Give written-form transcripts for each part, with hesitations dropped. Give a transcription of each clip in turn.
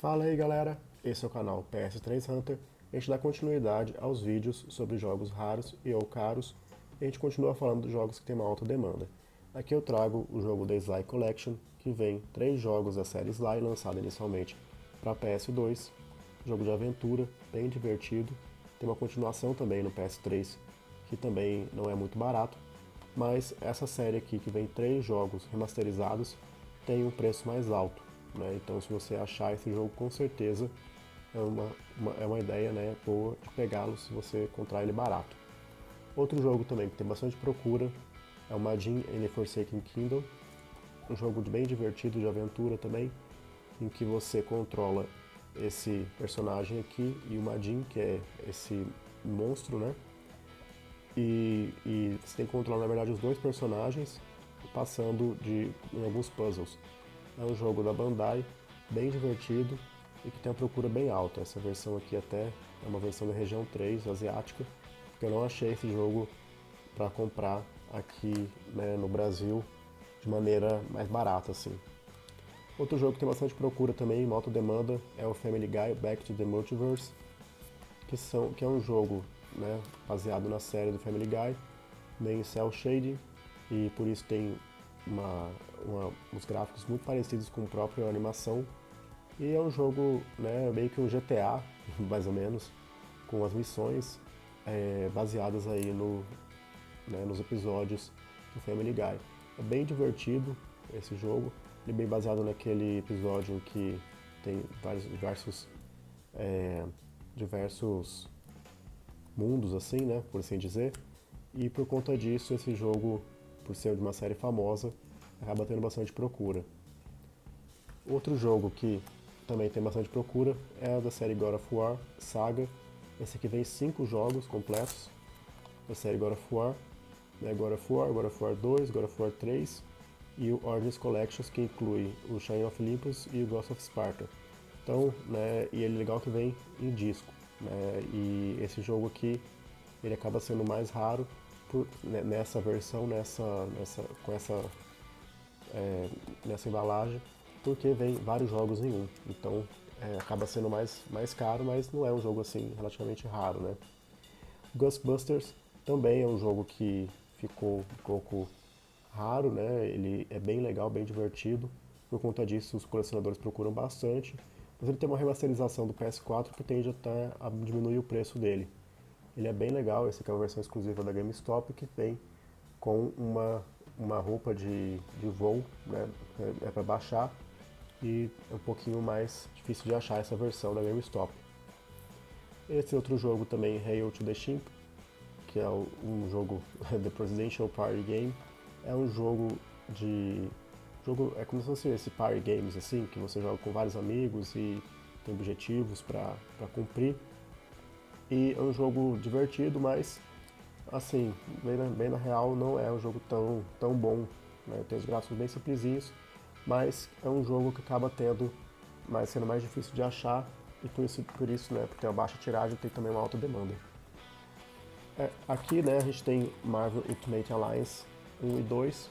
Fala aí galera, esse é o canal PS3 Hunter. A gente dá continuidade aos vídeos sobre jogos raros e ou caros e a gente continua falando dos jogos que tem uma alta demanda. Aqui eu trago o jogo The Sly Collection, que vem 3 jogos da série Sly, lançado inicialmente para PS2, jogo de aventura, bem divertido, tem uma continuação também no PS3, que também não é muito barato, mas essa série aqui que vem 3 jogos remasterizados tem um preço mais alto, né? Então se você achar esse jogo, com certeza é uma ideia, né, boa de pegá-lo se você encontrar ele barato. Outro jogo também que tem bastante procura é o Majin and the Forsaken Kingdom, um jogo bem divertido de aventura também, em que você controla esse personagem aqui e o Majin, que é esse monstro, né? E você tem que controlar, na verdade, os dois personagens passando em alguns puzzles. É um jogo da Bandai, bem divertido e que tem uma procura bem alta. Essa versão aqui até é uma versão da região 3, asiática, porque eu não achei esse jogo para comprar aqui, né, no Brasil de maneira mais barata assim. Outro jogo que tem bastante procura também, uma alta demanda, é o Family Guy Back to the Multiverse, que é um jogo, né, baseado na série do Family Guy, meio em cel shading, e por isso tem uns gráficos muito parecidos com a própria animação. E é um jogo, né, meio que um GTA, mais ou menos, com as missões baseadas aí nos episódios do Family Guy. É bem divertido esse jogo, ele é bem baseado naquele episódio em que tem é, diversos mundos, assim, né, por assim dizer. E por conta disso, esse jogo, por ser de uma série famosa, acaba tendo bastante procura. Outro jogo que também tem bastante procura é a da série God of War Saga. Esse aqui vem 5 jogos completos da série God of War, né? God of War 2, God of War 3 e o Origins Collections, que inclui o Shrine of Olympus e o Ghost of Sparta. Então, né, e ele é legal que vem em disco, né? E esse jogo aqui, ele acaba sendo mais raro nessa versão, com nessa embalagem, porque vem vários jogos em um. Então acaba sendo mais caro, mas não é um jogo assim relativamente raro, né? Ghostbusters também é um jogo que ficou um pouco raro, né? Ele é bem legal, bem divertido. Por conta disso, os colecionadores procuram bastante. Mas ele tem uma remasterização do PS4 que tende até a diminuir o preço dele. Ele é bem legal, esse aqui é uma versão exclusiva da GameStop que vem com uma roupa de voo, né? É para baixar e é um pouquinho mais difícil de achar essa versão da GameStop. Esse outro jogo também, Hail to the Chimp, que é um jogo The Presidential Party Game, é um é como se fosse esse party games assim, que você joga com vários amigos e tem objetivos para cumprir. E é um jogo divertido, mas assim, bem na real, não é um jogo tão bom, né? Tem os gráficos bem simplesinhos, mas é um jogo que acaba sendo mais difícil de achar e por isso, né, por ter uma baixa tiragem, tem também uma alta demanda. Aqui, né, a gente tem Marvel Ultimate Alliance 1 e 2,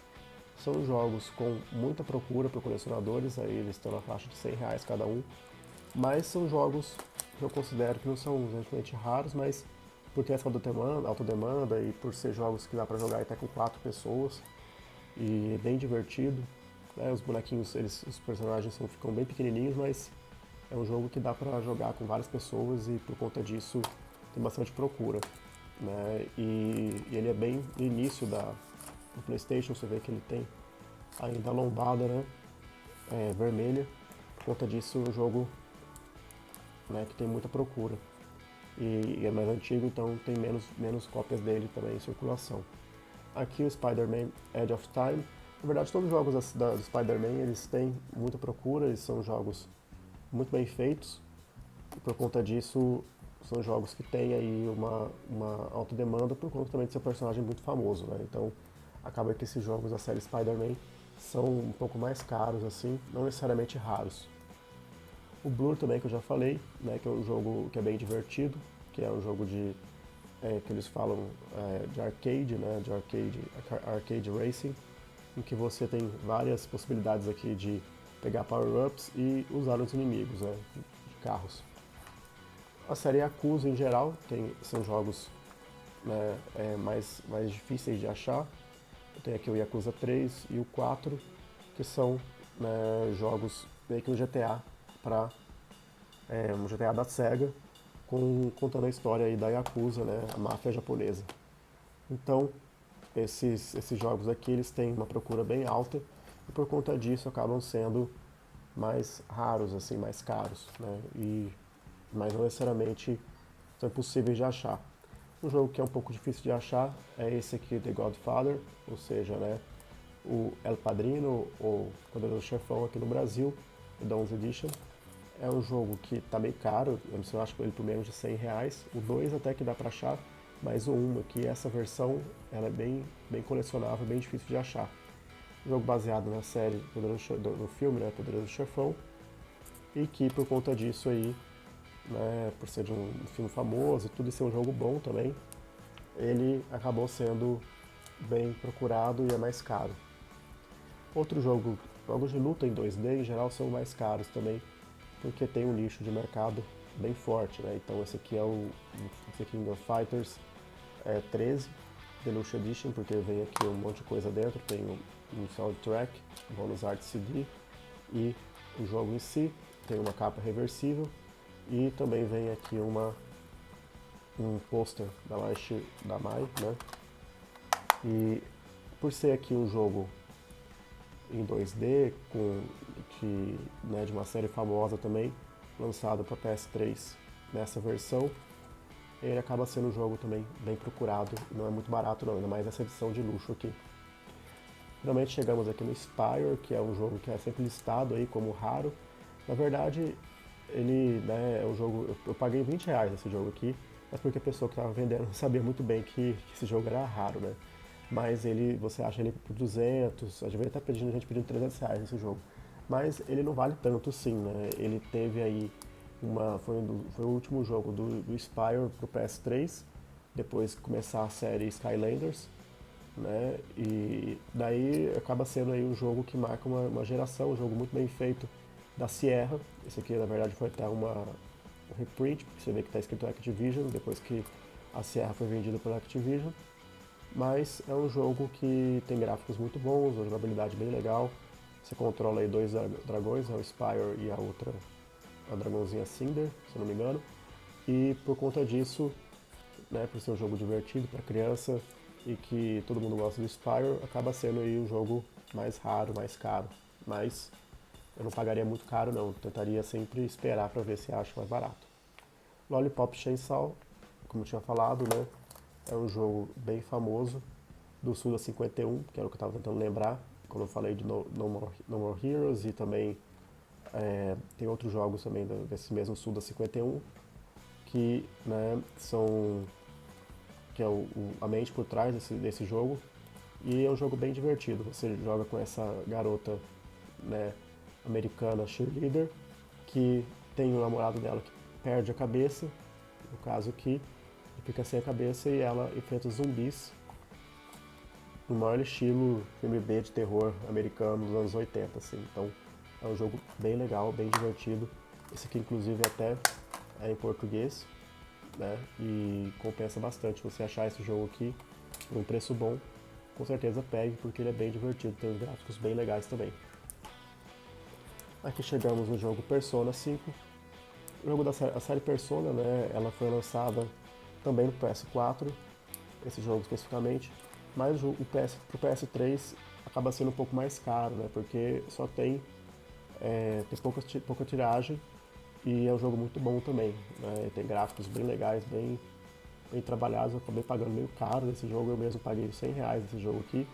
são jogos com muita procura por colecionadores, aí eles estão na faixa de R$ 100 cada um, mas são jogos que eu considero que não são exatamente raros, mas por ter essa alta demanda e por ser jogos que dá para jogar até com 4 pessoas e é bem divertido, né? Os bonequinhos, os personagens ficam bem pequenininhos, mas é um jogo que dá para jogar com várias pessoas e por conta disso tem bastante procura, né? E ele é bem no início do PlayStation, você vê que ele tem ainda a lombada, né? Vermelha. Por conta disso, é um jogo, né, que tem muita procura. E é mais antigo, então tem menos cópias dele também em circulação. Aqui o Spider-Man Edge of Time. Na verdade, todos os jogos do Spider-Man eles têm muita procura, eles são jogos muito bem feitos. E por conta disso, são jogos que têm aí uma alta demanda por conta também de ser um personagem muito famoso, né? Então, acaba que esses jogos da série Spider-Man são um pouco mais caros, assim, não necessariamente raros. O Blur também, que eu já falei, né, que é um jogo que é bem divertido, que é um jogo que eles falam de arcade, né, arcade racing, em que você tem várias possibilidades aqui de pegar power-ups e usar nos inimigos, né, de carros. A série Yakuza em geral são jogos, né, mais difíceis de achar. Eu tenho aqui o Yakuza 3 e o 4, que são, né, jogos meio que um GTA um GTA da SEGA, contando a história aí da Yakuza, né, a máfia japonesa. Então, esses jogos aqui eles têm uma procura bem alta e por conta disso acabam sendo mais raros, assim, mais caros, né, mas não necessariamente são impossíveis de achar. Um jogo que é um pouco difícil de achar é esse aqui, The Godfather, ou seja, né, o El Padrino, ou Poderoso Chefão aqui no Brasil, o Dawn's Edition. É um jogo que está bem caro, eu não sei, eu acho que ele por menos de R$ 100. O 2 até que dá para achar, mas o 1 aqui, essa versão, ela é bem colecionável, bem difícil de achar. Um jogo baseado na série no filme, né, Poderoso Chefão, e que por conta disso aí, né, por ser de um filme famoso e tudo, e ser um jogo bom também, ele acabou sendo bem procurado e é mais caro. Jogos de luta em 2D em geral são mais caros também, porque tem um nicho de mercado bem forte, né? Então esse aqui é o The King of Fighters 13 Deluxe Edition, porque vem aqui um monte de coisa dentro, tem um soundtrack, um bonus art CD e o jogo em si, tem uma capa reversível e também vem aqui um pôster da Mai, né? E por ser aqui um jogo em 2D, né, de uma série famosa também, lançado para PS3 nessa versão, ele acaba sendo um jogo também bem procurado, não é muito barato não, ainda mais essa edição de luxo aqui. Finalmente chegamos aqui no Spyro, que é um jogo que é sempre listado aí como raro. Na verdade, ele, né, é um jogo, eu paguei R$ 20 nesse jogo aqui, mas porque a pessoa que estava vendendo sabia muito bem que esse jogo era raro, né? Mas você acha ele por 200, a gente tá pedindo, R$ 300 nesse jogo. Mas ele não vale tanto sim, né? Ele teve aí foi o último jogo do Spyro pro PS3, depois que começar a série Skylanders, né? E daí acaba sendo aí um jogo que marca uma geração, um jogo muito bem feito da Sierra. Esse aqui na verdade foi até um reprint, porque você vê que está escrito Activision, depois que a Sierra foi vendida pela Activision. Mas é um jogo que tem gráficos muito bons, uma jogabilidade bem legal. Você controla aí dois dragões, o Spyro e a outra, a dragãozinha Cinder, se eu não me engano. E por conta disso, né, por ser um jogo divertido para criança e que todo mundo gosta do Spyro, acaba sendo aí um jogo mais raro, mais caro. Mas eu não pagaria muito caro não, tentaria sempre esperar para ver se acho mais barato. Lollipop Chainsaw, como eu tinha falado, né, é um jogo bem famoso do Suda 51, que era o que eu estava tentando lembrar, quando eu falei de No More Heroes, e também tem outros jogos também desse mesmo Suda 51, que, né, que é a mente por trás desse jogo, e é um jogo bem divertido. Você joga com essa garota, né, americana cheerleader, que tem um namorado dela que perde a cabeça, no caso aqui, fica sem a cabeça e ela enfrenta os zumbis no maior estilo filme B de terror americano dos anos 80, assim. Então é um jogo bem legal, bem divertido. Esse aqui inclusive até é em português, né? E compensa bastante você achar esse jogo aqui por um preço bom. Com certeza pegue, porque ele é bem divertido, tem uns gráficos bem legais também. Aqui chegamos no jogo Persona 5. O jogo a série Persona, né, ela foi lançada também no PS4, esse jogo especificamente, mas pro PS3 acaba sendo um pouco mais caro, né, porque só tem pouca tiragem e é um jogo muito bom também, né, tem gráficos bem legais, bem trabalhados. Eu acabei pagando meio caro nesse jogo, eu mesmo paguei R$ 100 nesse jogo aqui,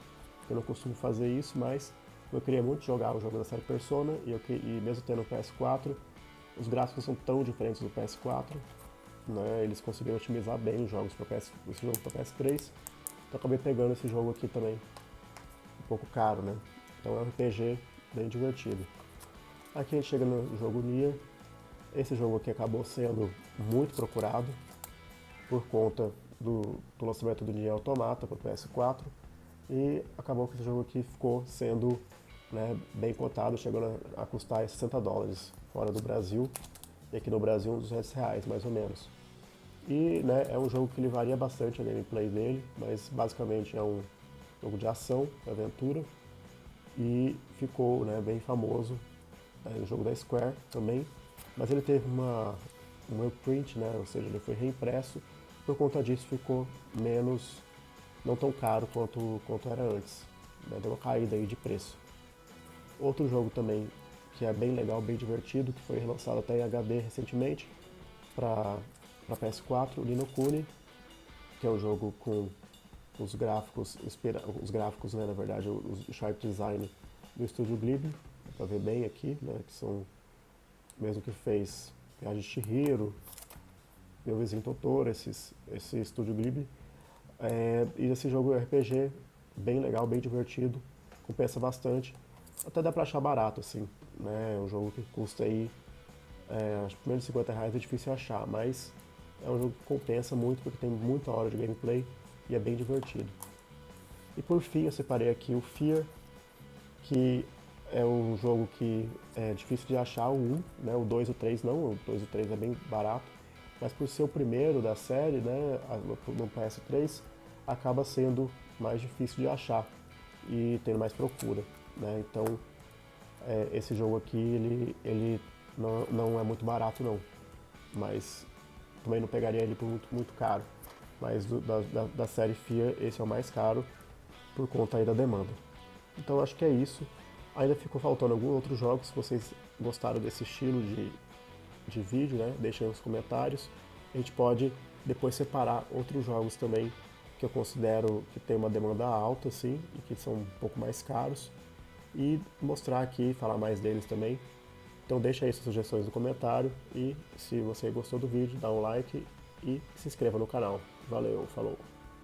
eu não costumo fazer isso, mas eu queria muito jogar o jogo da série Persona e mesmo tendo o PS4, os gráficos são tão diferentes do PS4, né? Eles conseguiram otimizar bem os jogos esse jogo para PS3, então eu acabei pegando esse jogo aqui também, um pouco caro, né? Então é um RPG bem divertido. Aqui a gente chega no jogo Nier. Esse jogo aqui acabou sendo muito procurado por conta do lançamento do Nier Automata para o PS4 e acabou que esse jogo aqui ficou sendo, né, bem cotado, chegando a custar $60 fora do Brasil, e aqui no Brasil uns R$ 200 mais ou menos. E né, é um jogo que ele varia bastante a gameplay dele, mas basicamente é um jogo de ação, aventura, e ficou, né, bem famoso. É um jogo da Square também, mas ele teve um reprint, né, ou seja, ele foi reimpresso, por conta disso ficou menos, não tão caro quanto era antes, né, deu uma caída aí de preço. Outro jogo também que é bem legal, bem divertido, que foi relançado até em HD recentemente para PS4, o Ni no Kuni, que é um jogo com os gráficos, né, na verdade, o Sharp Design do estúdio Ghibli, dá pra ver bem aqui, né, que são o mesmo que fez Viagem de Chihiro, Meu Vizinho Totoro, esse estúdio Ghibli. E esse jogo RPG, bem legal, bem divertido, compensa bastante, até dá pra achar barato, assim, né, um jogo que custa aí, acho que menos de R$ 50 é difícil achar, mas é um jogo que compensa muito porque tem muita hora de gameplay e é bem divertido. E por fim eu separei aqui o Fear, que é um jogo que é difícil de achar, o 1, né? O 2 e o 3 não, o 2 e o 3 é bem barato, mas por ser o primeiro da série, né, no PS3, acaba sendo mais difícil de achar e tendo mais procura, né? Então esse jogo aqui ele não é muito barato não, mas também não pegaria ele por muito caro. Mas da série Fear, esse é o mais caro por conta aí da demanda. Então acho que é isso. Ainda ficou faltando alguns outros jogos. Se vocês gostaram desse estilo de vídeo, né? Deixem nos comentários. A gente pode depois separar outros jogos também que eu considero que tem uma demanda alta, assim, e que são um pouco mais caros. E mostrar aqui, falar mais deles também. Então deixa aí suas sugestões no comentário e se você gostou do vídeo, dá um like e se inscreva no canal. Valeu, falou!